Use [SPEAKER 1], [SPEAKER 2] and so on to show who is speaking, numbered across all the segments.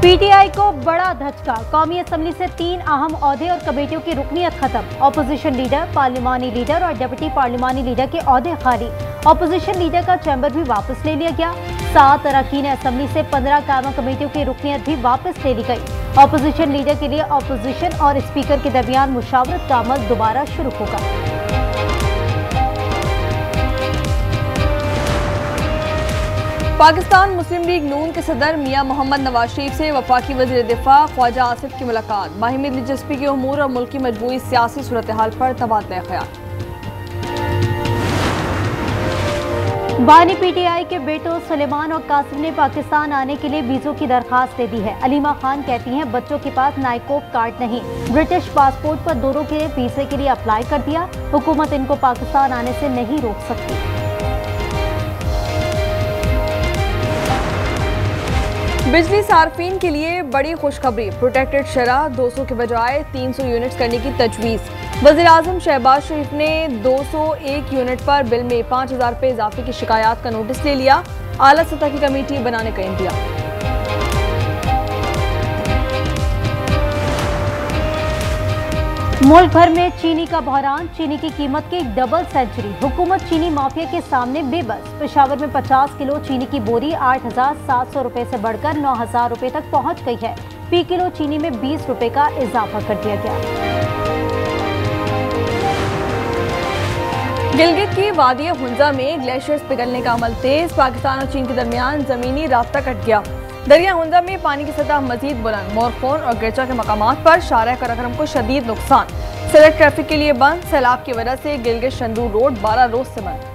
[SPEAKER 1] PTI को बड़ा धचका। कौमी असम्बली से 3 अहम ओहदे और कमेटियों की रुकनीत खत्म। अपोजिशन लीडर, पार्लिमानी लीडर और डिप्टी पार्लिमानी लीडर के ओहदे खाली। अपोजिशन लीडर का चैम्बर भी वापस ले लिया गया। 7 अरकान असम्बली से 15 कायम कमेटियों की रुकनीत भी वापस ले ली गई। अपोजिशन लीडर के लिए अपोजिशन और स्पीकर के दरमियान मुशावरत का अमल दोबारा शुरू होगा।
[SPEAKER 2] पाकिस्तान मुस्लिम लीग नून के सदर मियां मोहम्मद नवाज शरीफ से वफाकी वज़ीर दिफा ख्वाजा आसिफ की मुलाकात। बाहिमी दिलचस्पी के उमूर और मुल्क की मजबूरी सियासी सूरत हाल पर तबादला ख्याल।
[SPEAKER 1] बानी पीटीआई के बेटों सुलेमान और कासिम ने पाकिस्तान आने के लिए वीज़ों की दरखास्त दे दी है। अलीमा खान कहती हैं बच्चों के पास नाइकोप कार्ड नहीं, ब्रिटिश पासपोर्ट पर दोनों के वीज़े के लिए अप्लाई कर दिया। हुकूमत इनको पाकिस्तान आने से नहीं रोक सकती।
[SPEAKER 2] बिजली सार्फिन के लिए बड़ी खुशखबरी। प्रोटेक्टेड शरह 200 के बजाय 300 यूनिट्स करने की तजवीज़। वज़ीर आज़म शहबाज शरीफ ने 201 यूनिट पर बिल में 5000 रुपये इजाफे की शिकायत का नोटिस ले लिया। आला सतह की कमेटी बनाने का इंदिया।
[SPEAKER 1] मुल्क भर में चीनी का बहरान। चीनी की कीमत की डबल सेंचुरी। हुकूमत चीनी माफिया के सामने बेबस। पेशावर में 50 किलो चीनी की बोरी 8700 रुपए से बढ़कर 9000 रुपए तक पहुंच गई है। फी किलो चीनी में 20 रुपए का इजाफा कर दिया गया।
[SPEAKER 2] गिलगित की वादी हुंजा में ग्लेशियर्स पिघलने का अमल तेज। पाकिस्तान और चीन के दरमियान जमीनी राब्ता कट गया। दरिया हुंजा में पानी की सतह मजीद बुलंद। मोरखोन और गिरचा के मकामात पर शाहराह कराक्रम को शदीद नुकसान। सड़क ट्रैफिक के लिए बंद। सैलाब की वजह से गिलगित शंदूर रोड 12 रोज से बंद।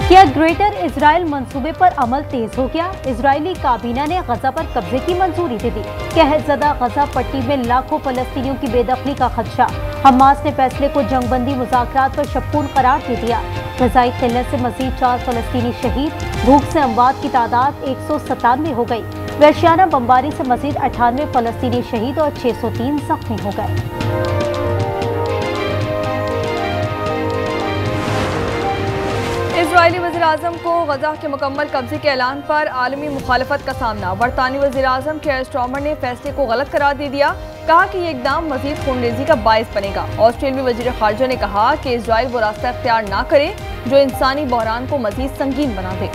[SPEAKER 1] क्या ग्रेटर इजराइल मंसूबे पर अमल तेज हो गया? इजरायली काबीना ने गजा पर कब्जे की मंजूरी दे दी। कहरज़दा गजा पट्टी में लाखों फलस्तीनियों की बेदखली का खदशा। हमास ने फैसले को जंगबंदी मुज़ाकरात पर शक्कून करार दे दिया। ग़ज़ाई किल्लत से मज़ीद 4 फलस्तीनी शहीद। भूख से अमवात की तादाद 197 हो गई। वहशियाना बमबारी से मज़ीद 98 फलस्तीनी शहीद और 603 जख्मी हो गए।
[SPEAKER 2] इजरायली वज़ीर आज़म को गजा के मुकम्मल कब्जे के ऐलान पर आलमी मुखालफत का सामना। बरतानी वज़ीर आज़म केयर स्टार्मर ने फैसले को गलत करार दे दिया। कहा कि ये इकदाम मज़ीद खूनरेज़ी का बायस बनेगा। ऑस्ट्रेलियाई वज़ीर ख़ारजा ने कहा कि इजराइल वो रास्ता इख्तियार ना करे जो इंसानी बहरान को मज़ीद संगीन बना दे।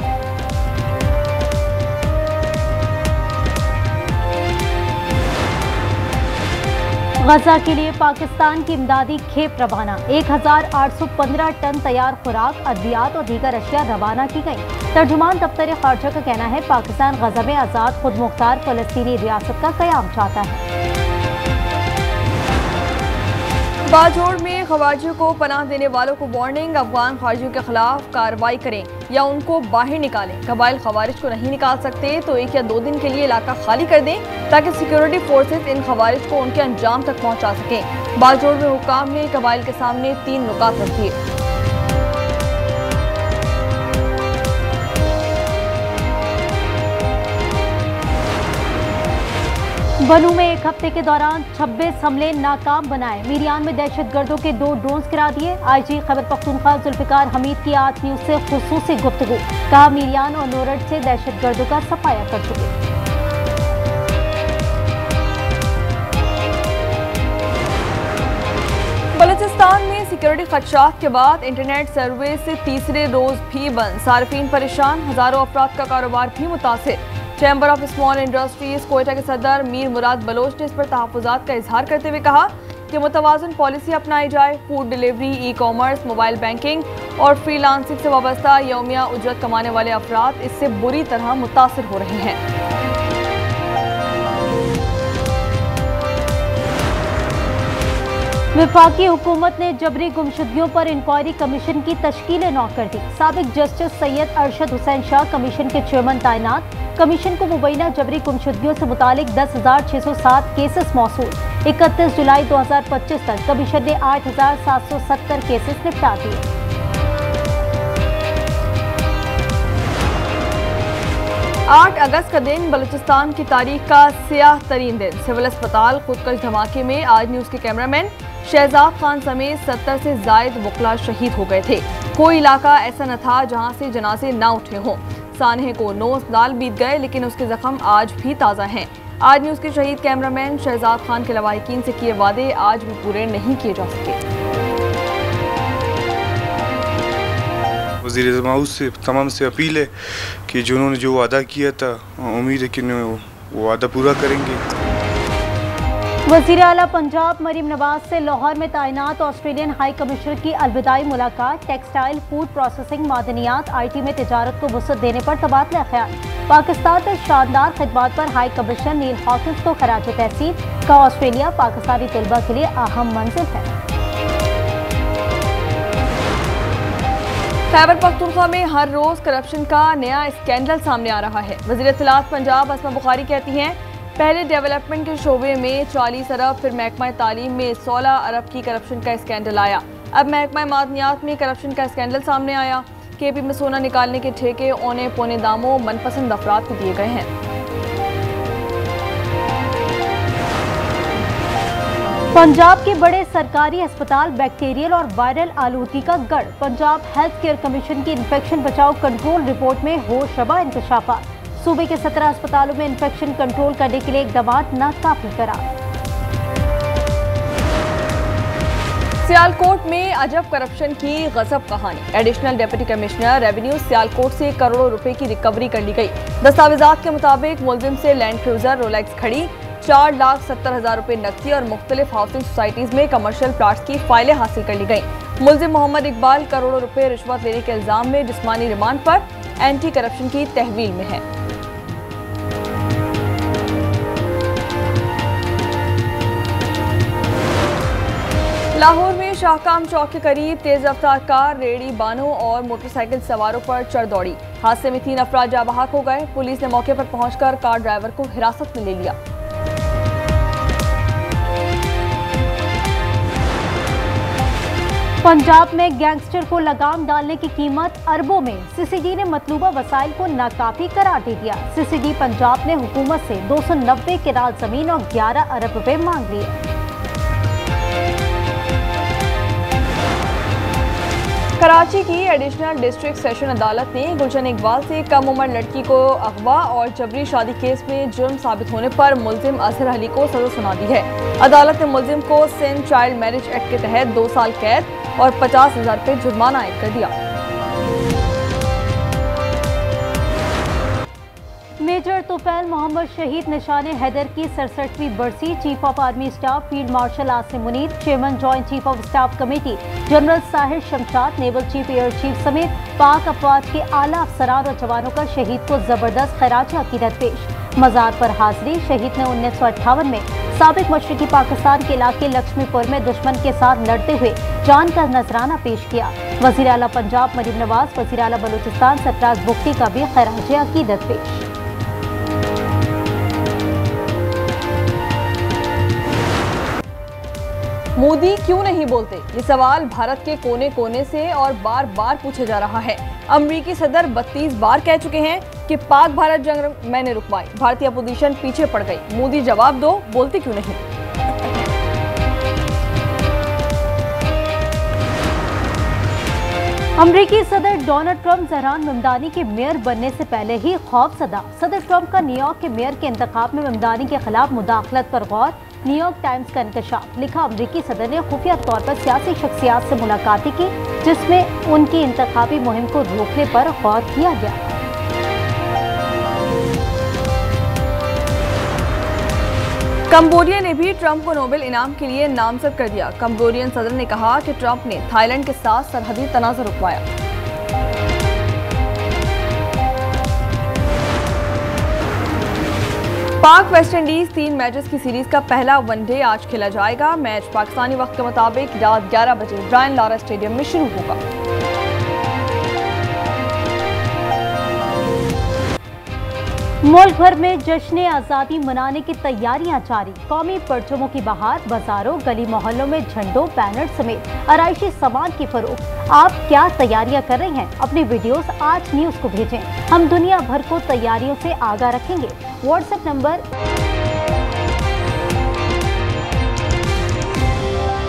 [SPEAKER 1] गजा के लिए पाकिस्तान की इमदादी खेप रवाना। 1815 टन तैयार खुराक, अद्वियात और दीगर अशिया रवाना की गई। तर्जुमान दफ्तर खारजा का कहना है पाकिस्तान गजा में आज़ाद खुद मुख्तार फलस्तीनी रियासत का क़याम चाहता है।
[SPEAKER 2] बाजोड़ में खवारियों को पनाह देने वालों को वार्निंग। अफगान खारिजियों के खिलाफ कार्रवाई करें या उनको बाहर निकालें। कबाइल खवारिज को नहीं निकाल सकते तो 1 या 2 दिन के लिए इलाका खाली कर दें ताकि सिक्योरिटी फोर्सेस इन खवारिज को उनके अंजाम तक पहुंचा सकें। बाजोड़ में हुक्काम ने कबाइल के सामने 3 नुकात रख दिए।
[SPEAKER 1] बनू में एक हफ्ते के दौरान 26 हमले नाकाम बनाए। मीरियान में दहशतगर्दों के 2 ड्रोन्स गिरा दिए। आईजी खैबर पख्तूनख्वा जुल्फिकार हमीद की आज न्यूज से खुसूसी गुफ्तगू। कहा मीरियान और नोरड से दहशतगर्दों का सफाया कर चुके।
[SPEAKER 2] बलूचिस्तान में सिक्योरिटी खदशात के बाद इंटरनेट सर्विस तीसरे रोज भी बंद। सार्फिन परेशान। हजारों अफराद का कारोबार भी मुतासिर। Chamber of small industries Quetta के सदर मीर मुराद बलोच ने इस पर तहफ़्फ़ुज़ात का इजहार करते हुए कहा कि मुतवाज़िन पॉलिसी अपनाई जाए। Food delivery, e commerce, mobile banking और फ्रीलांसिंग से वाबस्ता यौमिया उजरत कमाने वाले अफराद इससे बुरी तरह मुतासिर हो रहे हैं।
[SPEAKER 1] वफाकी हुकूमत ने जबरी गुमशुदगियों पर इंक्वायरी कमीशन की तश्कील नौ कर दी। साबिक जस्टिस सैयद अरशद हुसैन शाह कमीशन के चेयरमैन तैनात। कमीशन को मुबैना जबरी गुमशुदगियों से मुतालिक 10,607 केसेस मौसूल। 31 जुलाई 2025 तक कमीशन ने 8,770 केसेस निपटा दिए।
[SPEAKER 2] 8 अगस्त का दिन बलूचिस्तान की तारीख का स्याह तरीन दिन। सिविल अस्पताल खुदकश धमाके में आज न्यूज़ के कैमरामैन शहजाद खान समेत 70 से जायद वकला शहीद हो गए थे। कोई इलाका ऐसा न था जहां से जनाजे ना उठे हों। सानहे को 9 साल बीत गए, लेकिन उसके जख्म आज भी ताज़ा हैं। आज न्यूज़ के शहीद कैमरामैन शहजाद खान के लवाहिकीन से किए वादे आज भी पूरे नहीं किए जा सके।
[SPEAKER 3] वज़ीर माउस से तमाम से अपील है कि जिन्होंने जो वादा किया था, उम्मीद है कि वो वादा पूरा करेंगे।
[SPEAKER 1] वज़ीर आला पंजाब मरीम नवाज से लाहौर में तैनात ऑस्ट्रेलियन हाई कमिश्नर की अलविदाई मुलाकात। टेक्सटाइल, फूड प्रोसेसिंग, मादनियात, IT में तिजारत को वुसअत देने पर तबादला ख्याल। पाकिस्तान में शानदार खिदमत पर हाई कमिश्नर नील हॉकिंस को खराज तहसीन। का ऑस्ट्रेलिया पाकिस्तानी तलबा के लिए अहम मंजिल है।
[SPEAKER 2] खैबर पख्तूनख्वा में हर रोज करप्शन का नया स्कैंडल सामने आ रहा है। वज़ीर इत्तलात पंजाब अस्मा बुखारी कहती हैं, पहले डेवलपमेंट के शोबे में 40 अरब, फिर महकमा तालीम में 16 अरब की करप्शन का स्कैंडल आया। अब महकमा मादनियात में करप्शन का स्कैंडल सामने आया। KP में सोना निकालने के ठेके औने पौने दामों मनपसंद अफराद को दिए गए हैं।
[SPEAKER 1] पंजाब के बड़े सरकारी अस्पताल बैक्टीरियल और वायरल आलूदगी का गढ़। पंजाब हेल्थ केयर कमीशन की इन्फेक्शन बचाओ कंट्रोल रिपोर्ट में होशरबा इंकशाफात। सूबे के 17 अस्पतालों में इन्फेक्शन कंट्रोल करने के लिए इक़दामात नाकाफी करार।
[SPEAKER 2] सियालकोट में अजब करप्शन की गजब कहानी। Additional deputy commissioner revenue Sialkot से करोड़ों रुपए की रिकवरी कर ली गई। दस्तावेजात के मुताबिक मुलजिम से लैंड क्रूजर रोलेक्स घड़ी, 4,70,000 रुपए नकदी और मुख्तलिफ हाउसिंग सोसाइटीज में कमर्शियल प्लाट्स की फाइलें हासिल कर ली गई। मुलजिम मोहम्मद इकबाल करोड़ों रुपए रिश्वत लेने के इल्जाम में जिस्मानी रिमांड पर एंटी करप्शन की तहवील में है। लाहौर में शाहकाम चौक के करीब तेज रफ्तार कार रेहड़ी बानों और मोटरसाइकिल सवारों पर चढ़ दौड़ी। हादसे में 3 अफराद जाबहाक हो गए। पुलिस ने मौके पर पहुंचकर कार ड्राइवर को हिरासत में ले लिया।
[SPEAKER 1] पंजाब में गैंगस्टर को लगाम डालने की कीमत अरबों में। CCD ने मतलूबा वसाइल को नाकाफी करार दे दिया। CCD पंजाब ने हुकूमत से 290 किराल जमीन और 11 अरब रुपए मांग लिए।
[SPEAKER 2] कराची की एडिशनल डिस्ट्रिक्ट सेशन अदालत ने गुलशन इकबाल से कम उम्र लड़की को अगवा और जबरी शादी केस में जुर्म साबित होने पर मुलजिम अजहर अली को सजा सुना दी है। अदालत ने मुलजिम को सिंध चाइल्ड मैरिज एक्ट के तहत 2 साल कैद और 50,000 रुपये जुर्माना आयद कर दिया।
[SPEAKER 1] मेजर तुफैल मोहम्मद शहीद निशान हैदर की 67वीं बरसी। Chief of army staff field marshal Asim Munir, chairman joint chief of staff committee general Sahir Shamshad, naval chief air chief समेत पाक अफवाज के आला अफसरान और जवानों का शहीद को जबरदस्त खराज अकीदत पेश। मज़ार पर हाजिरी। शहीद ने 1958 में साबिक मशरकी पाकिस्तान के इलाके लक्ष्मीपुर में दुश्मन के साथ लड़ते हुए जान का नजराना पेश किया। वज़ीर आला पंजाब मरीम नवाज, वज़ीर आला बलूचिस्तान सरफराज बुख्ती का भी खराज अकीदत पेश।
[SPEAKER 2] मोदी क्यों नहीं बोलते, ये सवाल भारत के कोने कोने से और बार बार पूछा जा रहा है। अमरीकी सदर 32 बार कह चुके हैं कि पाक भारत जंग मैंने रुकवाई, भारतीय अपोजिशन पीछे पड़ गई। मोदी जवाब दो, बोलते क्यों नहीं।
[SPEAKER 1] अमरीकी सदर डोनाल्ड ट्रंप ज़हरान ममदानी के मेयर बनने से पहले ही खौफजदा। सदर ट्रंप का न्यूयॉर्क के मेयर के इंतखाब में ममदानी के खिलाफ मुदाखलत पर गौर। न्यूयॉर्क टाइम्स का इंकशाफ। लिखा, अमरीकी सदर ने खुफिया तौर पर सियासी शख्सियात से मुलाकातें की, जिसमें उनकी इंतखाबी मुहिम को रोकने पर गौर किया गया।
[SPEAKER 2] कंबोडिया ने भी ट्रंप को नोबेल इनाम के लिए नामजद कर दिया। कंबोडियन सदर ने कहा कि ट्रंप ने थाईलैंड के साथ सरहदी तनाज़ा रुकवाया। पाक वेस्ट इंडीज 3 मैचेस की सीरीज का पहला वनडे आज खेला जाएगा। मैच पाकिस्तानी वक्त के मुताबिक रात 11 बजे ब्रायन लारा स्टेडियम में शुरू होगा।
[SPEAKER 1] मुल्क भर में जश्न आज़ादी मनाने की तैयारियां जारी। कौमी परचमों की बहार। बाजारों गली मोहल्लों में झंडों बैनर समेत आराइशी सामान की फरोख्त। आप क्या तैयारियां कर रही हैं? अपनी वीडियोस आज न्यूज़ को भेजें। हम दुनिया भर को तैयारियों से आगाह रखेंगे। WhatsApp number